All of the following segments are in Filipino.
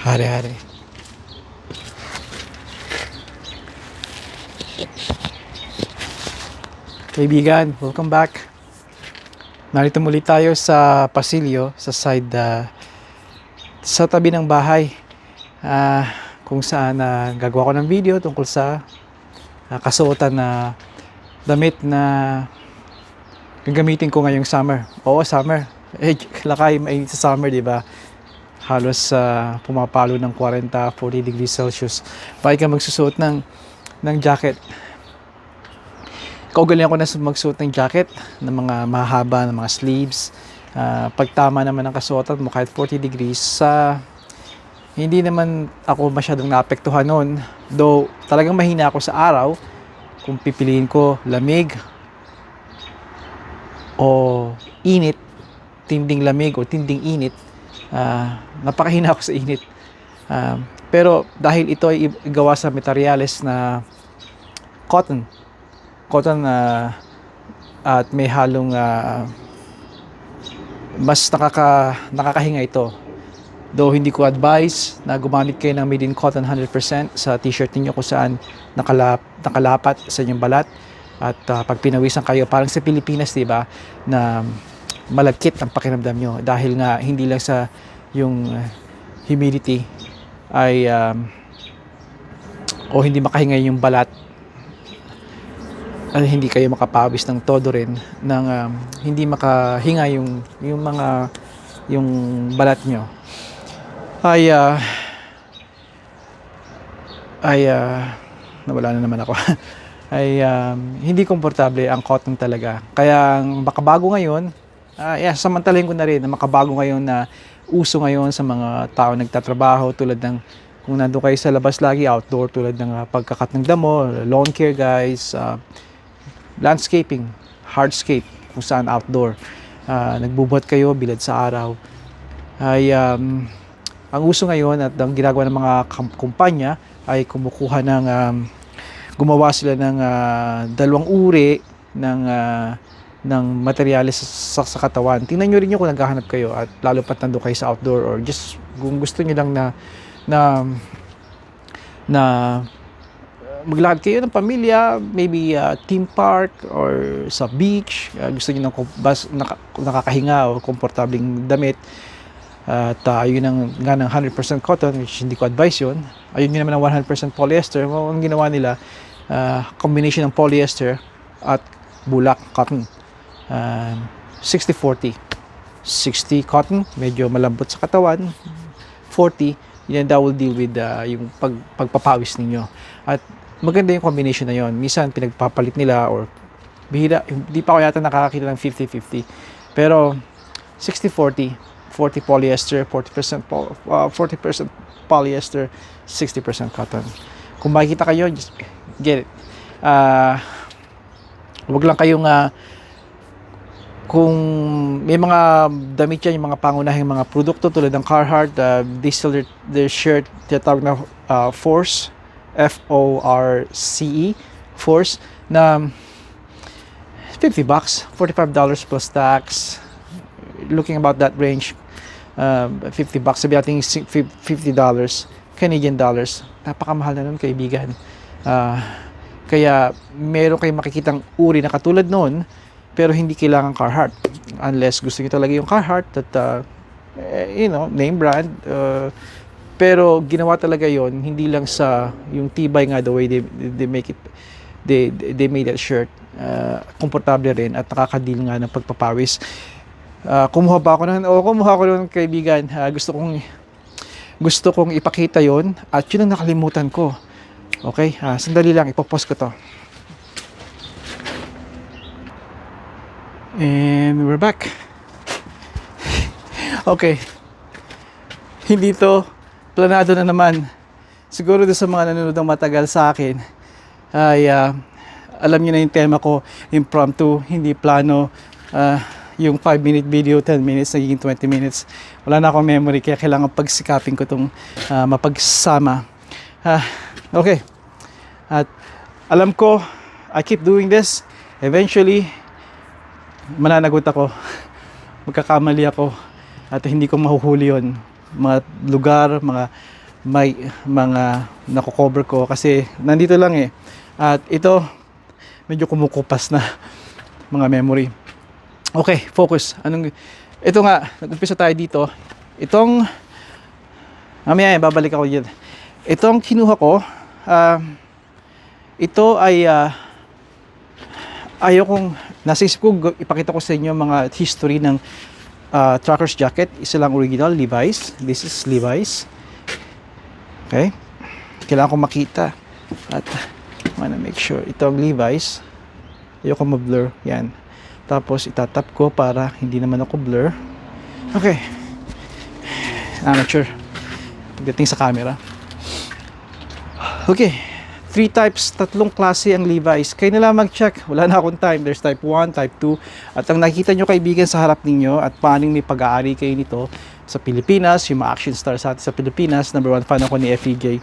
Hari-hari. Kaibigan, welcome back. Narito muli tayo sa pasilyo, sa side, sa tabi ng bahay. Kung saan gagawa ko ng video tungkol sa kasuotan na damit na gagamitin ko ngayong summer. Oo, summer. Lakay, mainit sa summer, di ba? Halos pumapalo ng 40, 40 degrees Celsius. Bakit ka magsusuot ng jacket? Kaugalian ko na magsuot ng jacket, ng mga mahaba, ng mga sleeves. Pag tama naman ang kasuotan mo, kahit 40 degrees, hindi naman ako masyadong naapektuhan noon. Though talagang mahina ako sa araw, kung pipiliin ko lamig o init, tinding lamig o tinding init, napakahina ako sa init. Pero dahil ito ay gawa sa materyales na cotton at may halong mas nakakahinga ito. Though hindi ko advise na gumamit kayo ng made in cotton 100% sa t-shirt niyo kung saan nakalapat sa inyong balat at pag pinawisan kayo parang sa Pilipinas, di ba, na malagkit ang pakiramdam nyo dahil nga hindi lang sa yung humidity ay o hindi makahinga yung balat, hindi kayo makapawis ng todo rin ng hindi makahinga yung balat nyo ay nawala na naman ako. Ay hindi komportable ang cotton talaga. Kaya makabago ngayon, samantalahin ko na rin na makabago ngayon na uso ngayon sa mga tao nagtatrabaho, tulad ng kung nandun kayo sa labas lagi, outdoor, tulad ng pagkakat ng damo, lawn care guys, landscaping, hardscape, kung saan outdoor, nagbubuhat kayo bilad sa araw, ay ang uso ngayon at ang ginagawa ng mga kumpanya ay kumukuha ng gumawa sila ng dalawang uri ng materyales sa katawan. Tingnan nyo rin yun kung naghahanap kayo, at lalo pat nandun kayo sa outdoor, or just kung gusto nyo lang na maglakad kayo ng pamilya, maybe theme park or sa beach, gusto niyo ng nakakahinga o komportabling damit, at ayun nga ng 100% cotton, which hindi ko advise yun. Ayun yun naman ng 100% polyester. Ang ginawa nila, combination ng polyester at bulak, cotton. 60-40. 60 cotton, medyo malambot sa katawan. 40, yan daw will deal with yung pagpapawis ninyo. At maganda yung combination na yon. Minsan pinagpapalit nila, or bihira, hindi pa ako yata nakakakita ng 50-50. Pero 60-40, 40 polyester, 40% polyester, 60% cotton. Kung makikita kayo, just get it. Wag lang kayong kung may mga damit yan, yung mga pangunahing mga produkto tulad ng Carhartt, they sell their shirt, tinatawag na Force, F-O-R-C-E, Force, na $50, $45 plus tax, looking about that range. $50, sabi natin $50 Canadian dollars. Napakamahal na nun, kaibigan. Kaya meron kayong makikitang uri na katulad nun, pero hindi kailangan Carhartt, unless gusto niyo talaga yung Carhartt at name brand. Pero ginawa talaga yon hindi lang sa yung tibay nga, the way they make it, they made that shirt komportable rin at nakakadil nga ng pagpapawis. Kumuha ko nun, kaibigan. Gusto kong ipakita yon, at yun ang nakalimutan ko. Okay, sandali lang, ipopost ko to. And we're back. Okay, hindi to planado na naman. Siguro doon sa mga nanonood ng matagal sa akin ay alam niyo na yung tema ko, impromptu, hindi plano. Yung 5-minute video, 10 minutes, nagiging 20 minutes. Wala na akong memory, kaya kailangan pagsikapin ko itong mapagsama. Okay. At alam ko, I keep doing this. Eventually, mananagot ako. Magkakamali ako. At hindi ko mahuhuli yun. mga lugar, may mga nako-cover ko kasi nandito lang eh. At ito medyo kumukupas na mga memory. Okay, focus. Ito nga, nag-umpisa tayo dito. Itong mamaya babalik ako diyan. Itong kinuha ko, ito ay ayokong nasa isip ko ipakita ko sa inyo mga history ng trucker's jacket. Isa lang original, Levi's. This is Levi's. Okay? Kailangan ko makita. At wanna make sure. Ito ang Levi's. Ayoko ma-blur. Yan. Tapos itatap ko para hindi naman ako blur. Okay. Amateur. Pagdating sa camera. Okay. 3 types, 3 klase ang Levi's. Kayo na lang mag-check. Wala na akong time. There's type 1, type 2. At ang nakikita nyo kaibigan sa harap ninyo at paano may pag-aari kayo nito sa Pilipinas, yung mga action stars sa atin sa Pilipinas. Number 1 fan ako ni FEJ.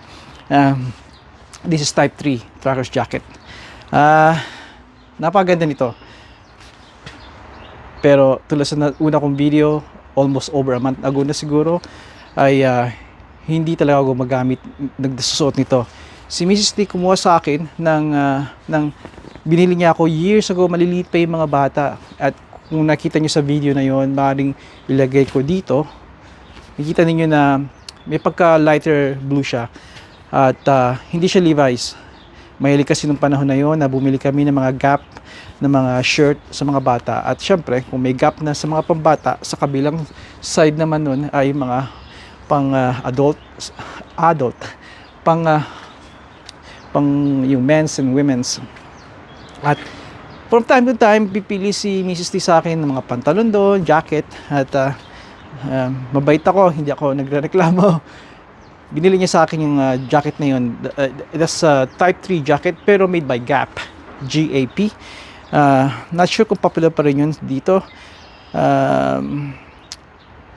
This is type 3, trucker's jacket. Napaganda nito. Pero tulad sa una kong video, almost over a month ago na siguro, ay hindi talaga ako magamit, nagsusuot nito. Si Mrs. T kumuha sa akin ng binili niya ako years ago, maliliit pa yung mga bata. At kung nakita niyo sa video na yon, maaaring ilagay ko dito. Nakita niyo na may pagka lighter blue siya. At hindi siya Levi's. Mahilig kasi nung panahon na yon na bumili kami ng mga Gap na mga shirt sa mga bata. At syempre, kung may Gap na sa mga pambata, sa kabilang side naman nun ay mga pang adult, pang yung men's and women's. At from time to time, pipili si Mrs. T sa akin ng mga pantalon doon, jacket. At mabait ako, hindi ako nagrereklamo. Binili niya sa akin yung jacket na yun. That's type 3 jacket pero made by Gap. GAP. Not sure kung popular pa rin yun dito.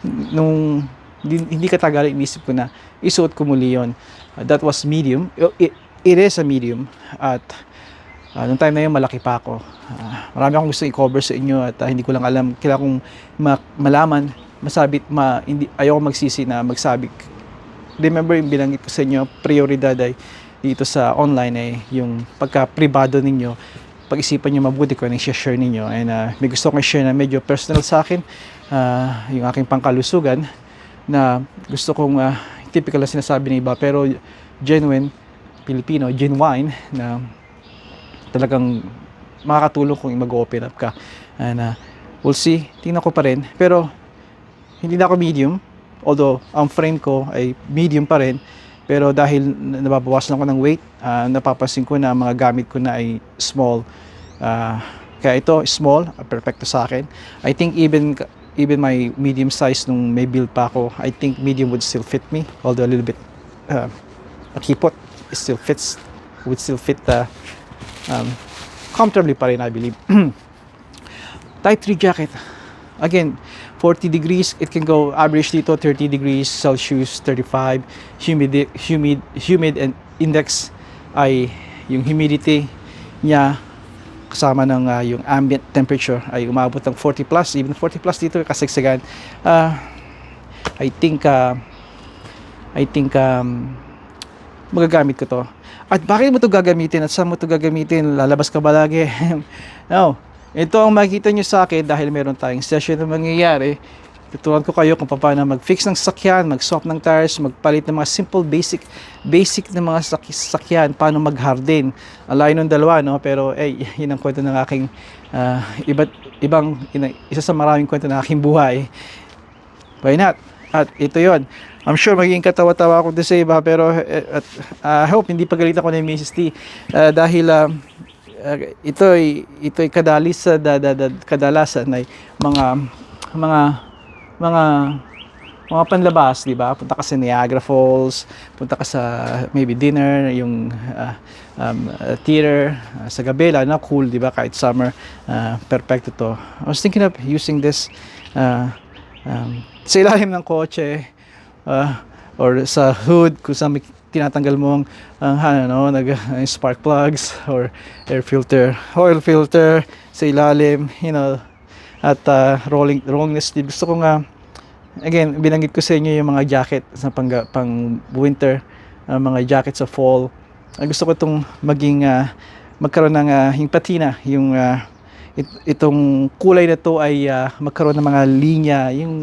Nung hindi katagal, inisip ko na isuot ko muli yun. That was medium. It is a medium. At nung time na yun, malaki pa ako. Marami akong gusto i-cover sa inyo at hindi ko lang alam. Kailangan kong malaman, masabit, hindi, ayoko magsisi na magsabik. Remember yung binanggit ko sa inyo, prioridad ay dito sa online ay yung pagka-privado ninyo, pag-isipan nyo mabuti kung anong share ninyo. And may gusto kong share na medyo personal sa akin, yung aking pangkalusugan, na gusto kong, typical na sinasabi ng iba, pero genuine, Filipino, genuine, na talagang makakatulong kung mag-open up ka. And we'll see, tingnan ko pa rin. Pero hindi na ako medium, although ang frame ko ay medium pa rin. Pero dahil nababawasan ako ng weight, napapansin ko na mga gamit ko na ay small. Kaya ito, small, perfecto sa akin. I think even my medium size nung may build pa ako, I think medium would still fit me. Although a little bit nakipot, it still fits, would still fit comfortably pa rin, I believe. Type 3 jacket. Again, 40 degrees, it can go average dito 30 degrees Celsius, 35. Humid and index ay yung humidity niya kasama ng yung ambient temperature ay umabot ng 40 plus, even 40 plus dito kasagsagan. I think magagamit ko to. At bakit mo to gagamitin at saan mo to gagamitin? Lalabas ka ba lagi? No. Ito ang makikita nyo sa akin dahil meron tayong session na mangyayari. Tuturuan ko kayo kung paano mag-fix ng sasakyan, mag-swap ng tires, magpalit ng mga simple basic na mga sasakyan, paano mag-harden. Alayo ng dalawa, no? Pero yun ang kwento ng aking isa sa maraming kwento ng aking buhay. Why not? At ito yon. I'm sure magiging katawa-tawa ako sa iba, pero I hope hindi pagalitan ko na yung Mrs. T dahil ito'y kadalasan ay mga panlabas, di ba? Punta ka sa Niagara Falls, punta ka sa maybe dinner, yung theater, sa gabi, lalo na cool, di ba? Kahit summer, perfecto to. I was thinking of using this sa ilalim ng kotse, or sa hood, kung saan may tinatanggal mo ang spark plugs or oil filter sa ilalim, at rolling sleeve. Gusto ko nga again, binanggit ko sa inyo yung mga jacket sa pang winter, mga jacket sa fall. Gusto ko itong magkaroon ng yung patina, yung itong kulay na to ay magkaroon ng mga linya, yung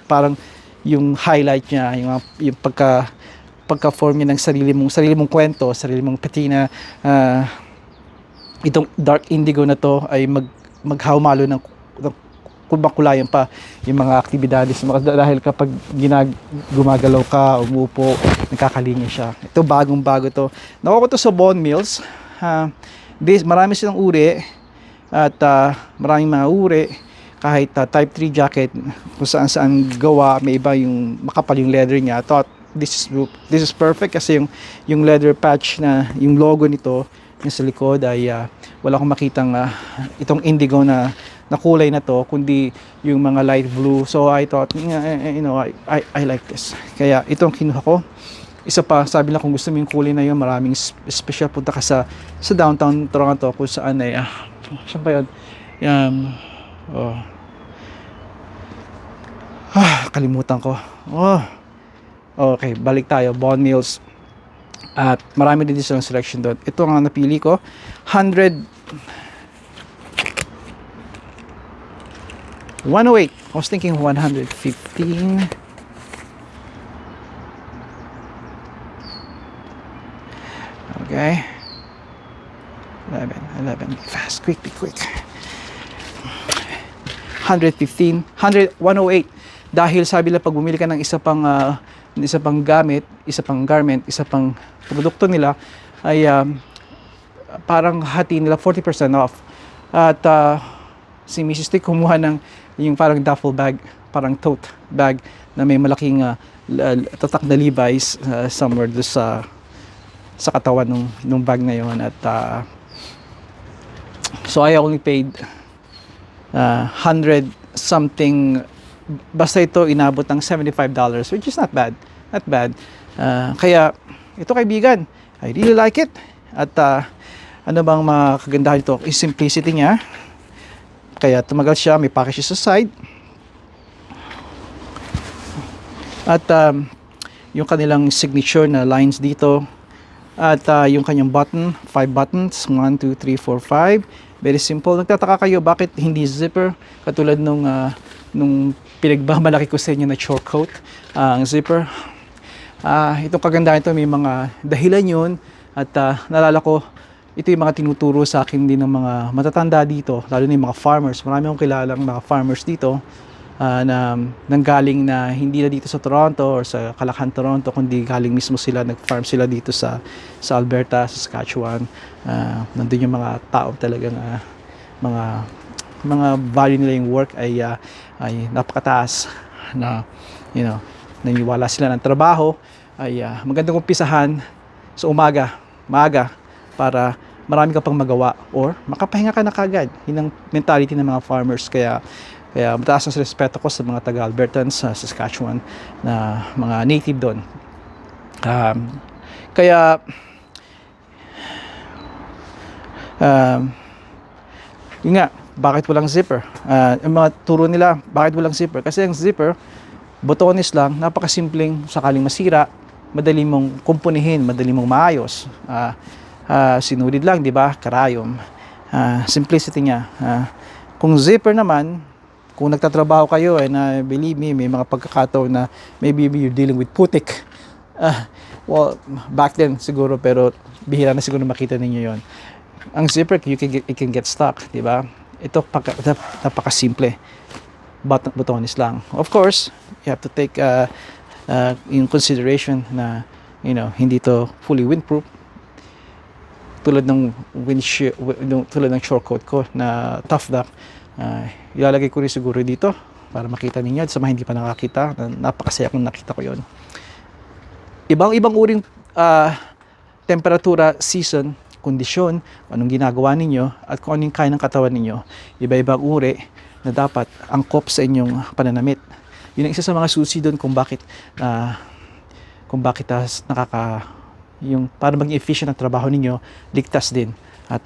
parang yung highlight niya, yung pagka-form niya ng sarili mong kwento, sarili mong patina. Itong dark indigo na to ay maghahumalo ng kung makulayan pa yung mga aktibidades dahil kapag gumagalaw ka, umupo, nagkakalinya siya. Ito bagong bago to. Nakuha ko to sa Bone Mills. Marami silang uri at maraming mga uri, kahit type 3 jacket kung saan gawa, may iba yung makapal yung leather niya. I thought this is perfect kasi yung leather patch na yung logo nito yung sa likod ay wala akong makitang itong indigo na kulay na to, kundi yung mga light blue. So I thought, I like this. Kaya itong kinuha ko. Isa pa, sabi lang kung gusto mo yung kulay na yun, maraming special. Punta ka sa downtown Toronto kung saan ay saan ba yun? Kalimutan ko. Okay, balik tayo. Bone Mills. At marami din silang selection doon. Ito ang napili ko. 108. I was thinking 115. Okay. 11. Fast, quick. 115. 108. Dahil sabi nila pag bumili ka ng isa pang garment, isa pang produkto nila, ay parang hati nila 40% off. At si Mrs. T kumuha ng yung parang duffel bag, parang tote bag na may malaking tatak na Levi's somewhere doon sa katawan nung bag na yon. At so I only paid 100 something, basta ito inabot ng $75, which is not bad. Kaya ito kaibigan, I really like it. At ano bang makagandahan ito? Is simplicity niya. Kaya tumagal siya, may package sa side. At yung kanilang signature na lines dito. At yung kanyang button, 5 buttons, 1, 2, 3, 4, 5. Very simple. Nagtataka kayo bakit hindi zipper katulad nung pinagmamalaki ko sa inyo na short coat, ang zipper. Itong kagandahan ito, may mga dahilan yun. At naalala ko, ito yung mga tinuturo sa akin din ng mga matatanda dito, lalo na yung mga farmers. Marami akong kilalang mga farmers dito na nanggaling na hindi na dito sa Toronto or sa Kalakhan, Toronto, kundi galing mismo sila, nag-farm sila dito sa Alberta, sa Saskatchewan. Nandun yung mga tao talagang mga value nila yung work ay napakataas na, naniwala sila ng trabaho ay magandang umpisahan sa maaga para marami ka pang magawa or makapahinga ka na kagad. Yun ang mentality ng mga farmers. Kaya mataas ang respeto ko sa mga taga-Albertans sa Saskatchewan na mga native doon. Yun nga, bakit walang zipper? Yung mga turo nila, bakit walang zipper? Kasi ang zipper, botones lang, napakasimpleng sakaling masira, madali mong kumpunihin, madali mong maayos. Sinulid lang, di ba? Karayom. Simplicity niya. Kung zipper naman, kung nagtatrabaho kayo, and believe me, may mga pagkakataon na maybe you're dealing with putik. Well, back then siguro, pero bihira na siguro makita ninyo yon. Ang zipper, it can get stuck, di ba? Ito, napakasimple. Butones lang. Of course, you have to take in consideration na, hindi to fully windproof. Tulad ng short coat ko na tough duck, ilalagay ko rin siguro dito para makita ninyo. At sa mga hindi pa nakakita, napakasaya kung nakita ko yon. Ibang uring temperatura, season, kondisyon, anong ginagawa ninyo at kung anong kaya ng katawan ninyo, iba-ibang uri na dapat angkop sa inyong pananamit. Yun ang isa sa mga susi doon kung bakit yung para maging efficient ang trabaho ninyo, ligtas din. At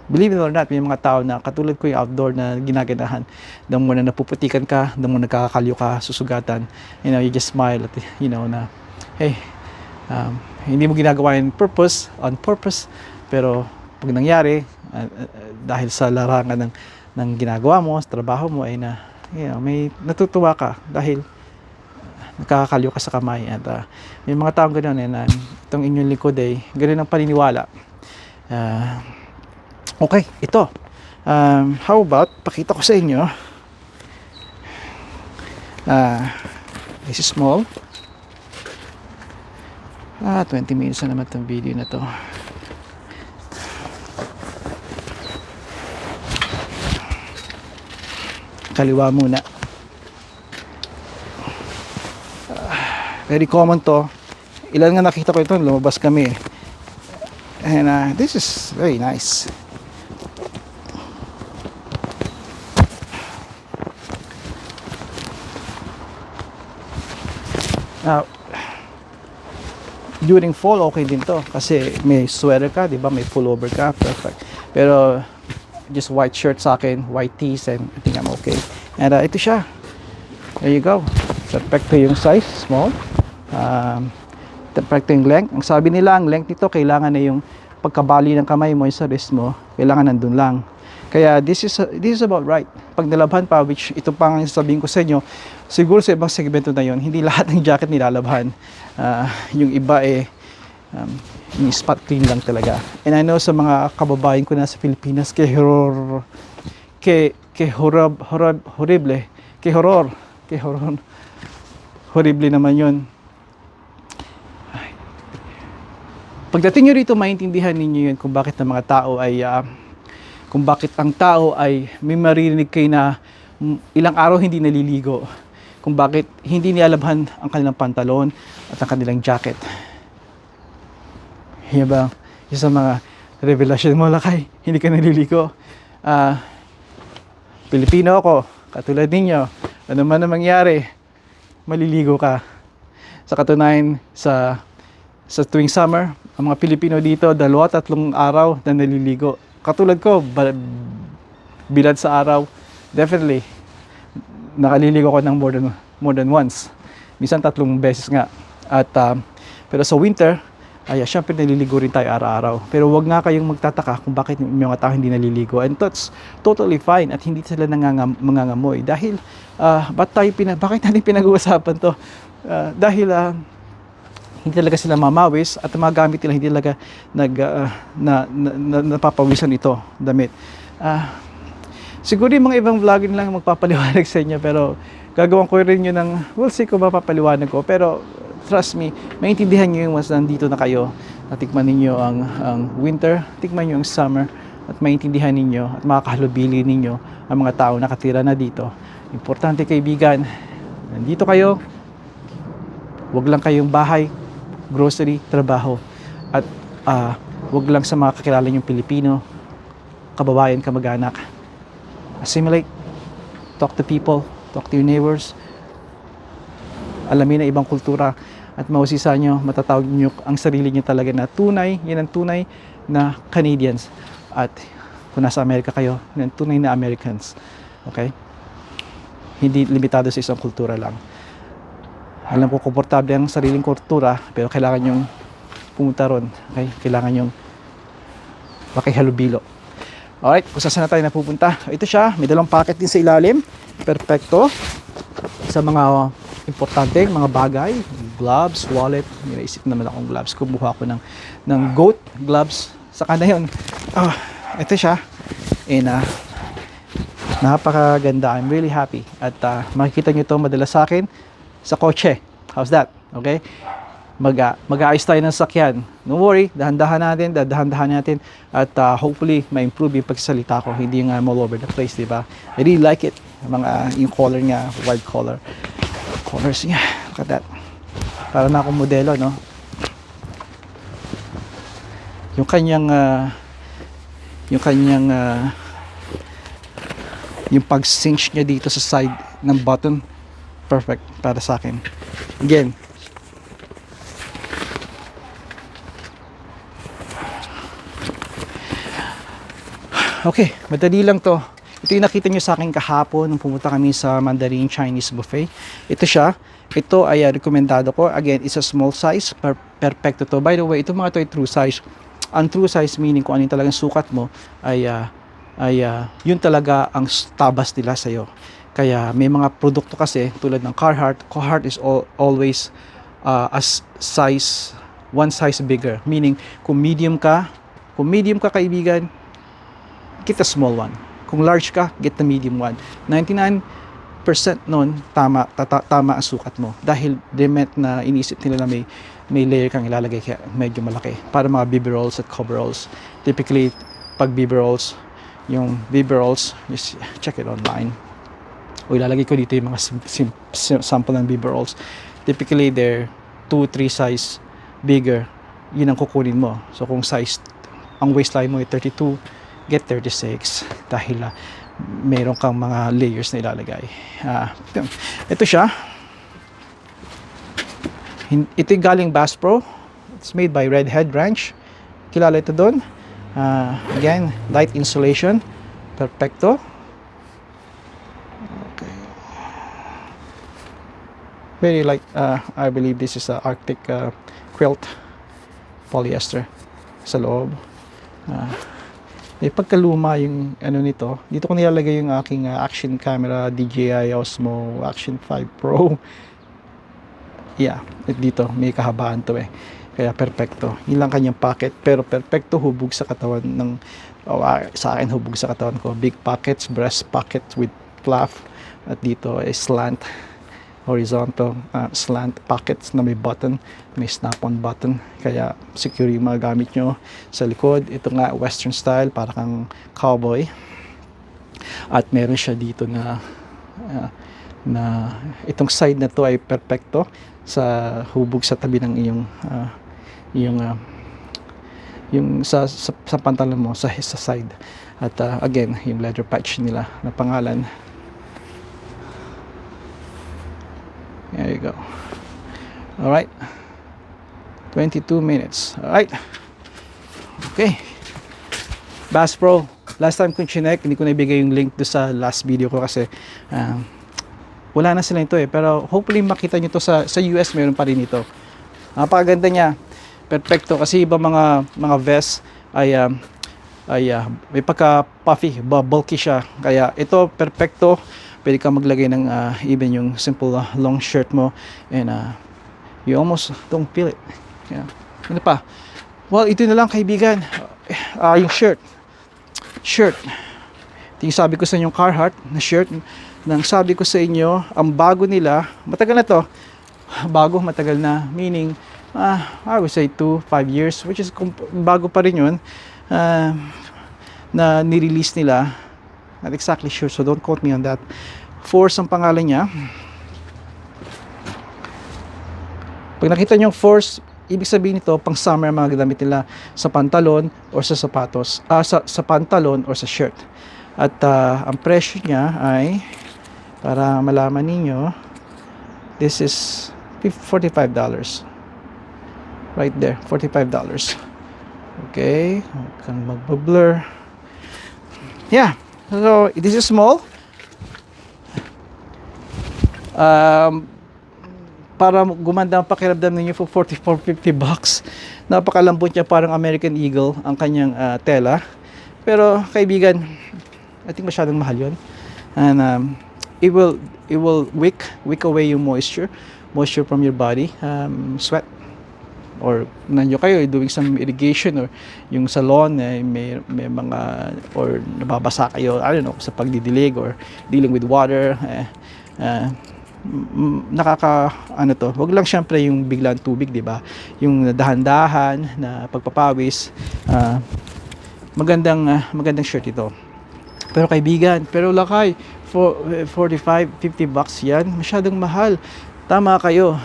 Believe it or not, may mga tao na katulad ko yung outdoor na ginaganahan. The more na napuputikan ka, the more nagkakakalyo ka, susugatan. You just smile at, na, hey, hindi mo ginagawa yung on purpose, pero pag nangyari, dahil sa larangan ng ginagawa mo, sa trabaho mo, ay may natutuwa ka dahil nakakakalyo ka sa kamay. At may mga taong gano'n, na itong inyong likod ay gano'n ang paniniwala. Okay, ito. How about, pakita ko sa inyo. This is small. 20 minutes na naman itong video na to. Kaliwa muna. Very common to. Ilan nga nakita ko ito, lumabas kami. And this is very nice. Now, during fall, okay din to. Kasi may sweater ka, di ba? May pullover ka. Perfect. Pero, just white shirt sa akin, white tees, and I think I'm okay. And ito siya. There you go. Perfecto yung size, small. Perfecto yung length. Ang sabi nila, ang length nito, kailangan na yung pagkabali ng kamay mo, sa wrist mo, kailangan nandun lang. Kaya this is about right. Pag nalabhan pa, which ito pang sabihin ko sa inyo, siguro sa ibang segmento na yon, hindi lahat ng jacket nilalabhan. Yung iba yung spot clean lang talaga. And I know sa mga kababayan ko na sa Pilipinas, horrible naman yun. Pagdating nyo rito, maintindihan ninyo yun kung bakit ang mga tao ay kung bakit ang tao ay may maririnig kayo na ilang araw hindi naliligo, kung bakit hindi nilalabhan ang kanilang pantalon at ang kanilang jacket. Yan ba? Yung sa mga revelasyon mo, Lakay, hindi ka naliligo. Pilipino ako, katulad ninyo, ano man ang mangyari, maliligo ka. Sa katunayan, sa tuwing summer, ang mga Pilipino dito, 2-3 araw na naliligo. Katulad ko, bilad sa araw, definitely, nakaliligo ko ng more than once. Minsan 3 beses nga. At, pero sa winter, syempre naliligo rin tayo araw-araw. Pero wag nga kayong magtataka kung bakit yung mga tao hindi naliligo. And that's totally fine at hindi sila mangangamoy. Dahil, bakit natin pinag-uusapan to? Dahil, hindi talaga sila mamawis at mga gamit nila hindi talaga napapawisan ito, damit. Siguro yung mga ibang vlogger lang magpapaliwanag sa inyo, pero gagawin ko rin yun we'll see kung mapapaliwanag ko. Pero trust me, maintindihan nyo yung mas nandito na kayo, natikman ninyo ang winter, tikman nyo ang summer, at maintindihan ninyo at makakahalubili ninyo ang mga tao nakatira na dito. Importante, kaibigan, nandito kayo, wag lang kayong bahay, grocery, trabaho, at wag lang sa mga kakilala nyong Pilipino, kababayan, kamag-anak. Assimilate, talk to people, talk to your neighbors, alamin na ibang kultura, at mahusisa nyo, matatawag nyo ang sarili nyo talaga na tunay, yan ang tunay na Canadians. At kung nasa Amerika kayo, yan ang tunay na Americans. Okay? Hindi limitado sa isang kultura lang. Alam ko, komportable ang sariling kultura, pero kailangan nyong pumunta ron. Okay? Kailangan nyong makihalubilo. Alright, kung saan na tayo napupunta. Ito siya, may dalang packet din sa ilalim. Perfecto. Sa mga importante, mga bagay, gloves, wallet. May naisip naman akong gloves. Kumuha ko ng goat gloves. Saka na yun. Ito siya. And napakaganda. I'm really happy. At makikita nyo ito madalas sa akin sa kotse. How's that? Okay? Mag-aayos tayo ng sakyan. Don't worry, dahan-dahan natin at hopefully ma-improve yung pagsasalita ko, hindi yung all over the place, di ba? I really like it. Yung color niya, wild color. Colors niya. Look at that. Para na akong modelo, no? Yung kanyang yung pag-cinch niya dito sa side ng button, perfect para sa akin. Again, Okay, madali lang to. Ito yung nakita nyo sa akin kahapon nung pumunta kami sa Mandarin Chinese Buffet. Ito siya. Ito ay rekomendado ko. Again, it's a small size. Perfecto to. By the way, ito mga to ay true size. Ang true size meaning kung ano yung talagang sukat mo ay yun talaga ang tabas nila sa'yo. Kaya may mga produkto kasi tulad ng Carhartt. Carhartt is always as size, one size bigger. Meaning, kung medium ka kaibigan, get a small one. Kung large ka, get the medium one. 99% nun, tama ang sukat mo. Dahil demet na inisip nila na may layer kang ilalagay kaya medyo malaki. Para mga BB rolls at coveralls. Typically, pag BB rolls, yung BB rolls, just check it online. O ilalagay ko dito yung mga sample ng BB rolls. Typically, they're 2-3 size bigger. Yun ang kukunin mo. So, kung size, ang waistline mo ay 32, get 36 dahil mayroon kang mga layers na ilalagay. Ito siya. Ito yung galing Bass Pro. It's made by Redhead Ranch. Kilala ito doon. Again, light insulation. Perfecto. Okay. Very light. I believe this is a Arctic quilt polyester sa loob. Pagkaluma yung ano nito, dito ko nilalagay yung aking action camera DJI Osmo Action 5 Pro. Yeah, dito may kahabaan to kaya perfecto. Yun lang kanyang pocket, pero perfecto hubog sa katawan ng sa akin hubog sa katawan ko. Big pockets, breast pockets with fluff, at dito ay slant, horizontal slant pockets na may button, may snap-on button, kaya secure yung mga gamit nyo sa likod. Ito nga western style, para kang cowboy. At meron siya dito na itong side na to ay perfecto sa hubog sa tabi ng yung sa pantalon mo sa side. At again, yung leather patch nila na pangalan. There you go. Alright. 22 minutes. Alright. Okay. Bass Pro. Last time kong chinek, hindi ko naibigay yung link do sa last video ko kasi wala na sila ito pero hopefully makita nyo to sa US, meron pa rin ito. Napakaganda niya. Perfecto kasi iba mga vest ay may pagka puffy, bulky siya. Kaya ito perfecto. Pwede ka maglagay ng even yung simple long shirt mo and you almost don't feel it. Yeah. Ano pa? Well, ito na lang kaibigan. Yung shirt. Ito yung sabi ko sa inyo, Carhartt na shirt. Nang sabi ko sa inyo, ang bago nila, matagal na to. Matagal na. Meaning, I would say 2-5 years, which is bago pa rin yun, na nirelease nila. Not exactly sure, so don't quote me on that. Force ang pangalan niya. Pag nakita niyo Force, ibig sabihin nito pang summer mga gamit nila sa pantalon or sa sapatos, sa pantalon or sa shirt. At ang presyo niya ay, para malaman ninyo, this is $45. Right there, $45. Okay, huwag kang magbablur. Yeah. So, this is small. Para gumanda ang pakiramdam ninyo for $44-50. Napakalambot niya, parang American Eagle ang kanyang tela. Pero kaibigan, I think masyadong mahal yun. And it will wick away yung moisture from your body, sweat. Or nandiyo kayo doing some irrigation or yung salon may mga or nababasa kayo, I don't know, sa pagdidilig or dealing with water, wag lang syempre yung biglang tubig, di ba? Yung dahan-dahan na pagpapawis. Magandang shirt ito. Pero kaibigan, lakay for $45-50 yan, masyadong mahal. Tama kayo.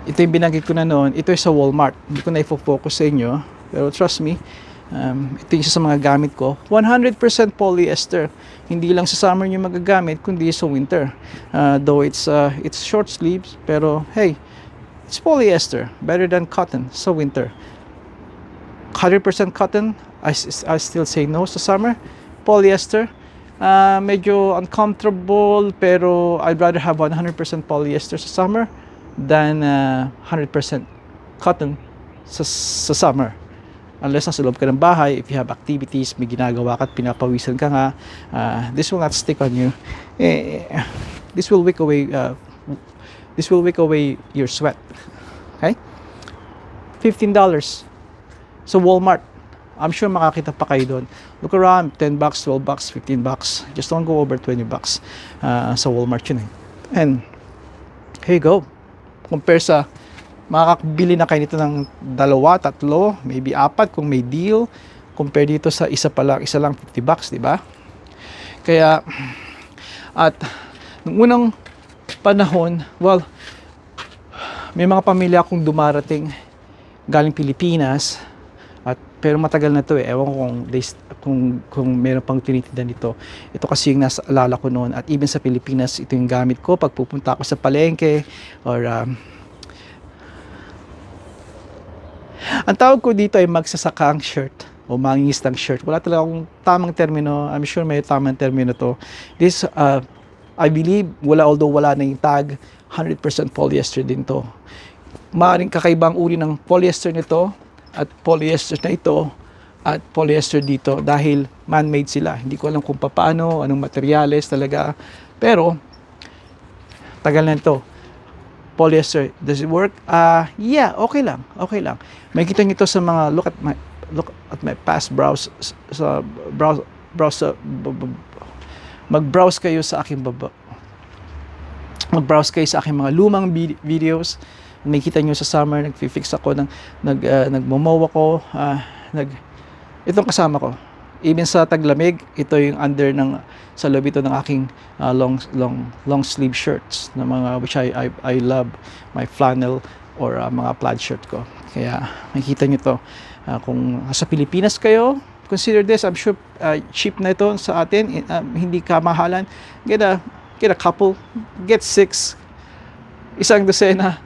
Ito yung binanggit ko na noon. Ito ay sa Walmart. Hindi ko na i-focus sa inyo. Pero trust me, ito yung isa sa mga gamit ko. 100% polyester. Hindi lang sa summer nyo magagamit, kundi sa winter. Though it's short sleeves, pero hey, It's polyester, better than cotton sa winter. 100% cotton, I still say no sa summer. Polyester, medyo uncomfortable, pero I'd rather have 100% polyester sa summer than 100% cotton sa summer. Unless nasa loob ka ng bahay, if you have activities, may ginagawa ka at pinapawisan ka nga, this will not stick on you. This will wick away your sweat. Okay? $15 sa Walmart. I'm sure makakita pa kayo doon. Look around, $10, $12, $15. Just don't go over $20 sa Walmart yun eh. And here you go. Compare sa makakabili na kayo nito ng 2, 3, maybe 4 kung may deal. Compare dito sa isa lang $50, di ba? Kaya at nung unang panahon, well, may mga pamilya akong dumarating galing Pilipinas pero matagal na to eh. Ewan ko kung meron pang tinitinda nito. Ito kasi yung nasa alala ko noon. At even sa Pilipinas, ito yung gamit ko pag pupunta ako sa palengke or ang tawag ko dito ay magsasakang shirt o mangingistang shirt. Wala talaga akong tamang termino. I'm sure may tamang termino to. This, I believe, although wala na yung tag, 100% polyester din to. Maaaring kakaibang uri ng polyester nito at polyester na ito at polyester dito dahil man-made sila. Hindi ko alam kung paano, anong materyales talaga. Pero, tagal na ito. Polyester, does it work? Yeah, okay lang. Makikita niyo ito sa mga look at my past browse mag-browse kayo sa aking mag-browse kayo sa aking mga lumang videos. Makikita niyo sa summer nagfi-fix ako nagmo-mow ako, itong kasama ko. Even sa taglamig, ito yung under sa loob ito ng aking long sleeve shirts na mga which I love, my flannel or mga plaid shirt ko. Kaya makikita niyo to. Kung sa Pilipinas kayo, consider this. I'm sure cheap na ito sa atin, hindi kamahalan. Get a couple, get 6, isang dosena.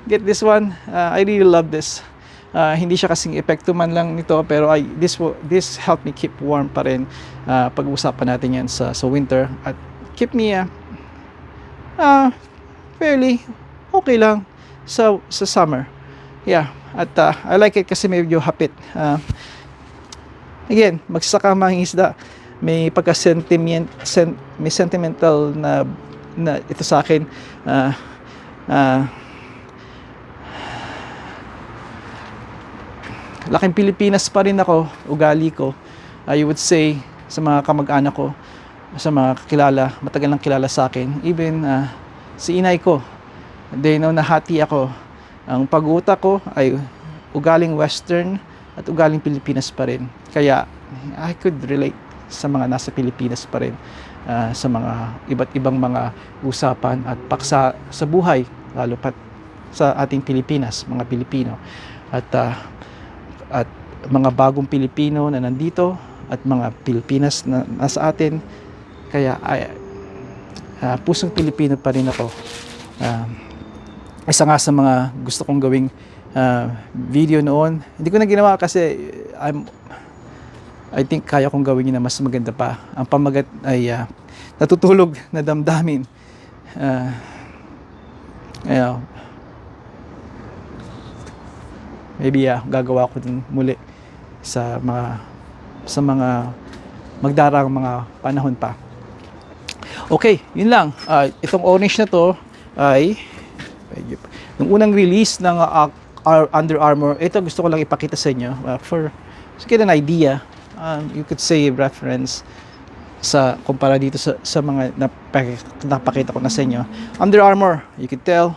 Get this one. I really love this. Hindi siya kasing epekto man lang nito, pero this helped me keep warm pa rin. Pag-usapan natin yan sa winter at keep me fairly okay lang sa summer. Yeah, at I like it kasi medyo hapit. Again, magsasaka mangingisda, may may sentimental na ito sa akin. Laking Pilipinas pa rin ako, ugali ko. I would say sa mga kamag-anak ko, sa mga kakilala, matagal nang kilala sa akin. Even si inay ko, they know na hati ako. Ang pag-uutak ko ay ugaling Western at ugaling Pilipinas pa rin. Kaya I could relate sa mga nasa Pilipinas pa rin, sa mga iba't ibang mga usapan at paksa sa buhay, lalo pat sa ating Pilipinas, mga Pilipino. At mga bagong Pilipino na nandito at mga Pilipinas na nasa atin. Kaya pusong Pilipino pa rin ako. Isa nga sa mga gusto kong gawing video noon, hindi ko na ginawa kasi I think kaya kong gawin yun na mas maganda pa. Ang pamagat ay natutulog na damdamin. Maybe gagawa ko din muli sa mga magdarang mga panahon pa. Okay, yun lang. Itong orange na to ay nung unang release ng Under Armour. Ito gusto ko lang ipakita sa inyo to get an idea. You could say reference sa kumpara dito sa mga napakita ko na sa inyo. Under Armour, you could tell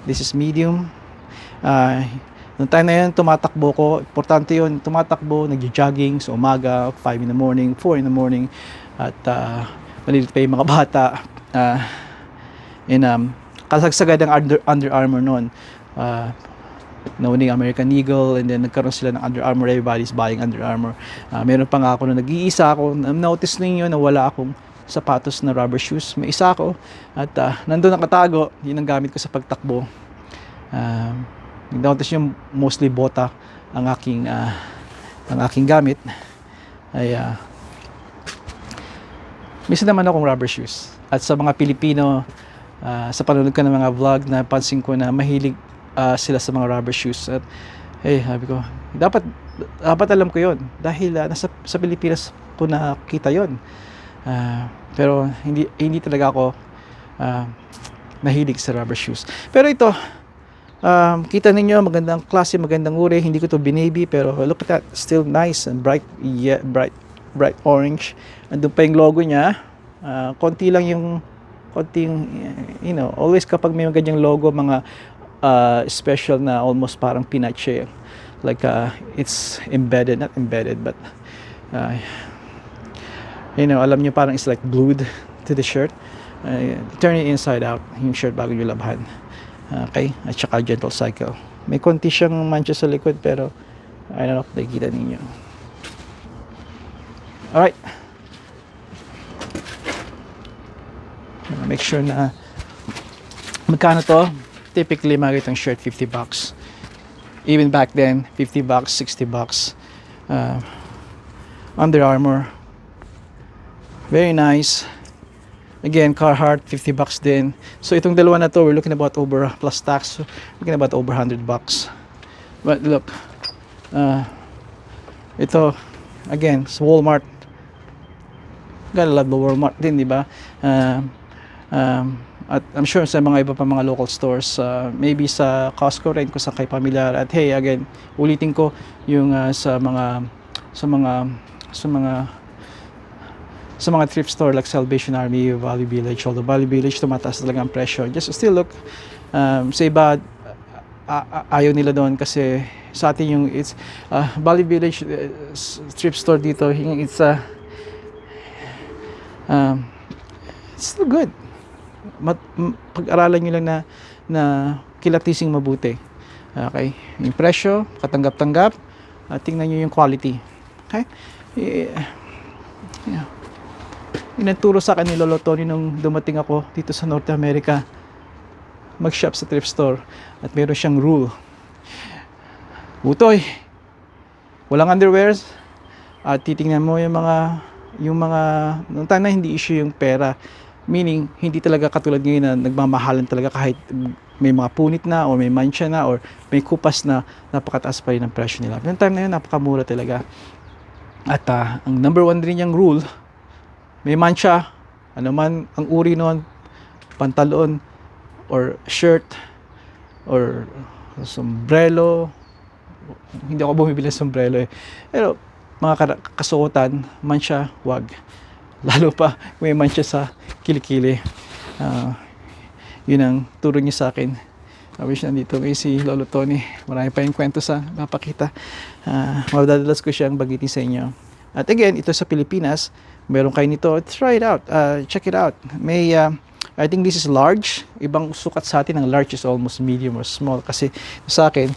this is medium. Noong time na yun, tumatakbo ko. Importante yun, tumatakbo, nag-jogging sa umaga, 5 in the morning, 4 in the morning. At malilit pa yung mga bata. Kasagsagan ng Under Armour noon. Nauning American Eagle, and then nagkaroon sila ng Under Armour. Everybody's buying Under Armour. Meron pa nga ako na nag-iisa ako. Notice ninyo na wala akong sapatos na rubber shoes. May isa ako. At nandun nakatago. Yun ang gamit ko sa pagtakbo. Notice yung mostly bota ang aking gamit. Ay minsan naman akong rubber shoes. At sa mga Pilipino, sa panonood ko ng mga vlog, napansin ko na mahilig sila sa mga rubber shoes. At sabi ko, dapat alam ko yon dahil sa Pilipinas ko nakita yon. Pero hindi talaga ako nahilig sa rubber shoes. Pero ito, kita ninyo, magandang klase, magandang uri. Hindi ko to binaby, pero look at that, still nice and bright, bright orange. Andun pa yung logo niya. Konting, always kapag may ganyang logo, mga special na almost parang pinache, like it's embedded, not embedded, but alam nyo, parang it's like glued to the shirt. Turn it inside out yung shirt bago nyo labhan. Okay, at saka gentle cycle. May konti siyang mancha sa likod, pero I don't know kung nakikita ninyo. Alright, make sure na magkano to. Typically mga itong shirt, $50. Even back then, $50, $60. Under Armour, very nice. Again, Carhartt, $50 din. So itong dalawa na to, we're looking about over, plus tax, looking about over $100. But look, ito, again, sa Walmart, gotta love the Walmart din, di ba? At I'm sure sa mga iba pa mga local stores, maybe sa Costco rin kung saan kayo pamilyar. At hey, again, ulitin ko yung sa mga thrift store like Salvation Army, Value Village, although Value Village tumataas talaga ang presyo. Just still look, sa iba, ayaw nila doon kasi sa atin yung Value Village thrift store dito, it's still good. Pag-aralan nyo lang na kilatising mabuti. Okay? Yung presyo, katanggap-tanggap, tingnan nyo yung quality. Okay? Inaturo sa akin ni Lolo Tony nung dumating ako dito sa North America mag-shop sa thrift store, at meron siyang rule. Butoy, walang underwears, at titingnan mo yung mga nung time na hindi issue yung pera, meaning hindi talaga katulad ngayon na nagmamahalan talaga kahit may mga punit na o may mancha na or may kupas na, napakataas pa rin ang presyo nila. Yung time na yun, napakamura talaga. At ang number one rin yung rule, may mancha, ano man ang uri noon, pantalon or shirt or sombrero, hindi ako bumibili ng sombrero pero mga kasuotan, mancha, wag. Lalo pa may mancha sa kilikili. Yun ang turo niya sa akin. I wish nandito ngayon si Lolo Tony. Marami pa yung kwento sa mapakita. Madadalas ko siyang bagitin sa inyo. At again, ito sa Pilipinas, meron kayo nito. Try it out. Check it out. May, I think this is large. Ibang sukat sa atin, ang large is almost medium or small. Kasi sa akin,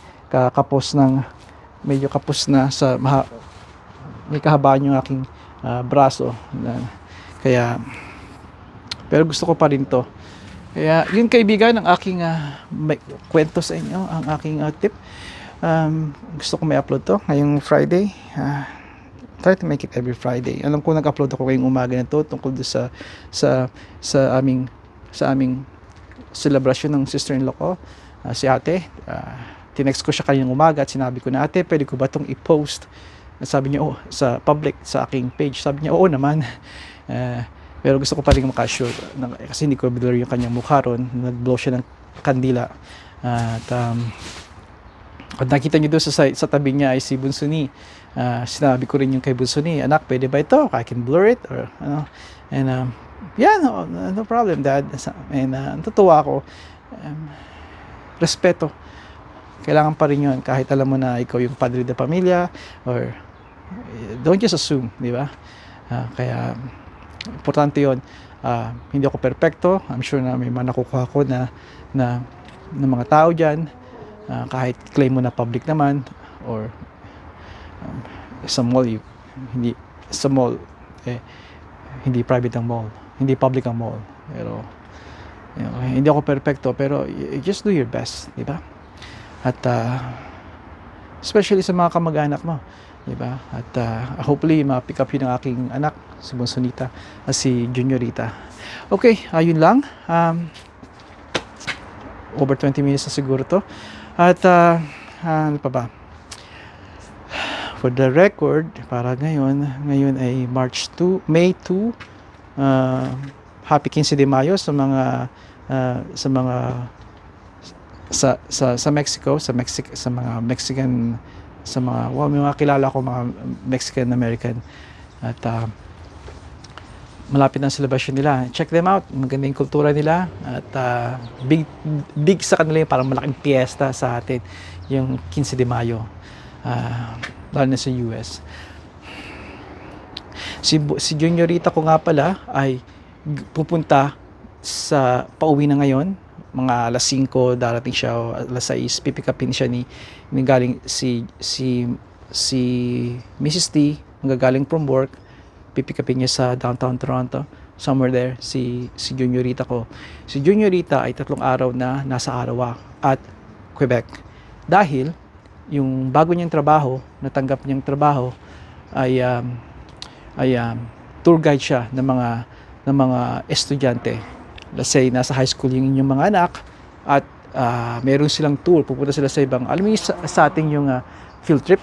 medyo kapos na sa may kahabaan yung aking braso. Kaya, pero gusto ko pa rin to. Kaya, yun kaibigan, ang aking kwento sa inyo, ang aking tip. Gusto ko may upload to ngayong Friday. Try to make it every Friday. Alam ko nag-upload ako ngayong umaga na to tungkol sa aming celebration ng sister-in-law ko, si ate. Tinext ko siya kanyang umaga at sinabi ko na, ate, pwede ko ba itong i-post? At sabi niya, sa public, sa aking page. Sabi niya, oo naman. Pero gusto ko pa rin makasure kasi hindi ko blur yung kanyang mukha ron. Nag-blow siya ng kandila. At nakita niyo doon sa tabi niya ay si Bunsuni. Sinabi ko rin yung kay Bunsuni, anak, pwede ba ito? I can blur it? Or, and yeah, no problem, Dad. And natutuwa ako. Respeto. Kailangan pa rin yun kahit alam mo na ikaw yung padre de pamilya, or don't just assume, di ba? Kaya importante yun. Hindi ako perfecto. I'm sure na may mga nakukuha ko na mga tao dyan, kahit claim mo na public naman, or sa mall, hindi private ang mall, hindi public ang mall. Pero hindi ako perfecto, pero just do your best, di ba? At especially sa mga kamag-anak mo, 'di ba? At hopefully ma-pick up 'yun ng aking anak, si Bonsonita, si Juniorita. Okay, ayun lang. Over 20 minutes na siguro to. At ano pa ba? For the record, para ngayon ay May 2. Happy 15 de Mayo sa mga sa Mexico, sa mga Mexican, sa mga may mga kilala ko mga Mexican American. At malapit na ang celebration nila. Check them out. Maganda yung kultura nila. At big sa kanila yung parang malaking fiesta sa atin. Yung 15 de Mayo. Lalo na sa US. Si Juniorita ko nga pala ay pupunta sa pauwi na ngayon. Mga alas 5 darating siya, o alas 6 pipikapin siya ni galing si Mrs. T, galing from work. Pipikapin niya sa downtown Toronto, somewhere there, si Juniorita ko. Si Juniorita ay 3 araw na nasa Arawa at Quebec. Dahil yung bago niyang trabaho, natanggap niyang trabaho ay tour guide siya ng mga estudyante. Let's say nasa high school yung inyong mga anak at meron silang tour, pupunta sila sa ibang, alam mo sa ating yung field trip.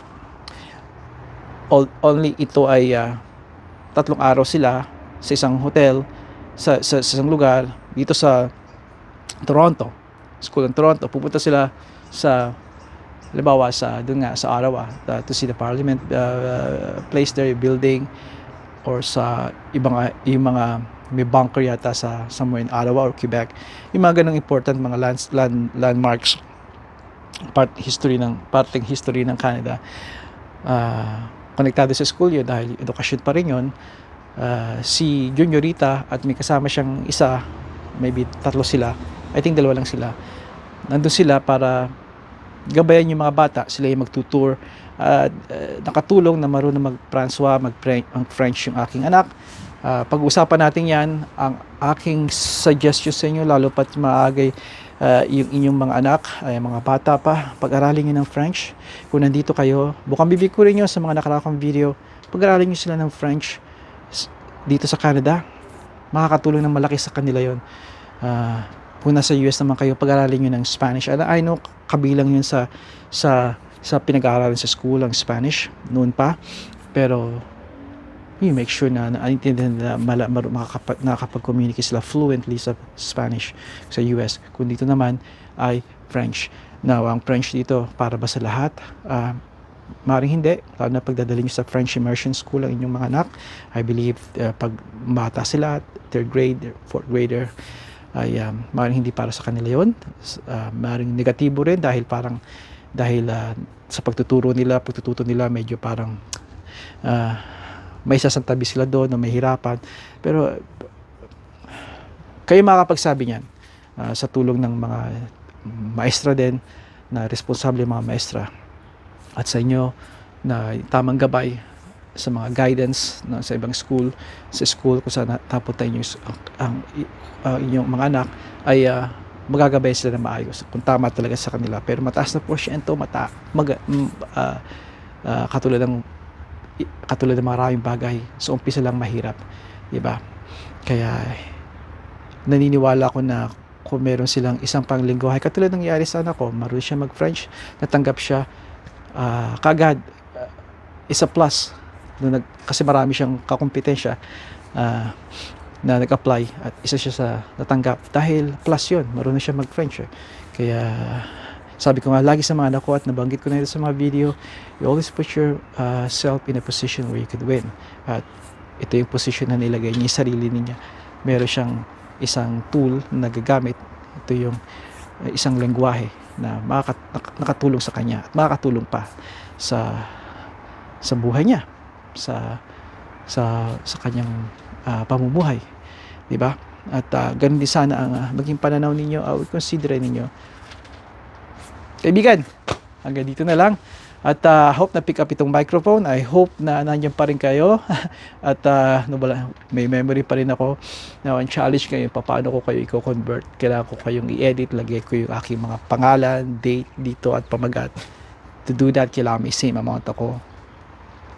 Only ito ay 3 araw sila sa isang hotel, sa isang lugar dito sa Toronto, school ng Toronto. Pupunta sila sa, halimbawa doon nga sa Arawa, to see the parliament place there, building, or sa yung mga may bunker yata sa somewhere in Arawa or Quebec. Yung mga ganong important mga landmarks, parteng history ng Canada. Konektado sa school yun dahil edukasyon pa rin yun. Si Juniorita at may kasama siyang isa, maybe 3 sila, I think 2 lang sila. Nandun sila para gabayan yung mga bata, sila yung magtutour. Nakatulong na marunong mag-Francois, mag-French yung aking anak. Pag-usapan natin yan. Ang aking suggestion sa inyo, lalo pat maagay yung inyong mga anak, ay mga bata pa, pag-aralin nyo ng French. Kung nandito kayo, bukang bibig ko rin nyo sa mga nakarakang video, pag-aralin nyo sila ng French dito sa Canada. Makakatulong ng malaki sa kanila yon. Kung nasa US naman kayo, pag-aralin nyo ng Spanish. I know, kabilang yun sa pinag-aaralan sa school, ang Spanish, noon pa. Pero, you make sure na naintindihan na nakakapag-communicate sila fluently sa Spanish sa US. Kung dito naman ay French. Now, ang French dito, para ba sa lahat? Maaaring hindi. Lalo na pagdadalhin nyo sa French immersion school ang inyong mga anak. I believe, pag bata sila, 3rd grade, 4th grader, ay maaaring hindi para sa kanila yun. Maaaring negatibo rin dahil sa pagtututo nila medyo parang may sasantabi sila doon na may hirapan. Pero kayo makakapagsabi niyan sa tulong ng mga maestra din, na responsable mga maestra, at sa inyo na tamang gabay sa mga guidance sa ibang school, sa school kung saan napunta ang inyong mga anak, ay magagabay sila na maayos kung tama talaga sa kanila. Pero mataas na porsyento, katulad ng maraming bagay, sa umpisa lang mahirap, diba? Kaya naniniwala ako na kung meron silang isang panglingguhay, katulad ng nangyari sa anak ko, marunong siya mag-French, natanggap siya kagad, is a plus. Kasi marami siyang kakumpetensya na nag-apply at isa siya sa natanggap dahil plus yun, marunong siya mag-French. Kaya sabi ko nga lagi sa mga anak ko, at nabanggit ko na ito sa mga video, you always put yourself in a position where you could win. At ito yung position na nilagay niya, yung sarili niya. Meron siyang isang tool na nagagamit. Ito yung isang lengguwahe na nakatulong sa kanya at makakatulong pa sa buhay niya, sa kanyang pamumuhay, di ba? At ganun din sana ang maging pananaw ninyo, consider ninyo. Kaibigan, hanggang dito na lang. At hope na pick up itong microphone. I hope na nandiyan pa rin kayo. At may memory pa rin ako. Now, ang challenge ngayon, paano ko kayo i-convert? Kailangan ko kayong i-edit. Lagay ko yung aking mga pangalan, date dito at pamagat. To do that, kailangan may same amount ako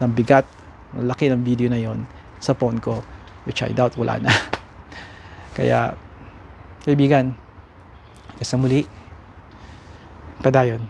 ng bigat, ng laki ng video na yon sa phone ko, which I doubt wala na. Kaya, kaibigan, sa muli, padayon.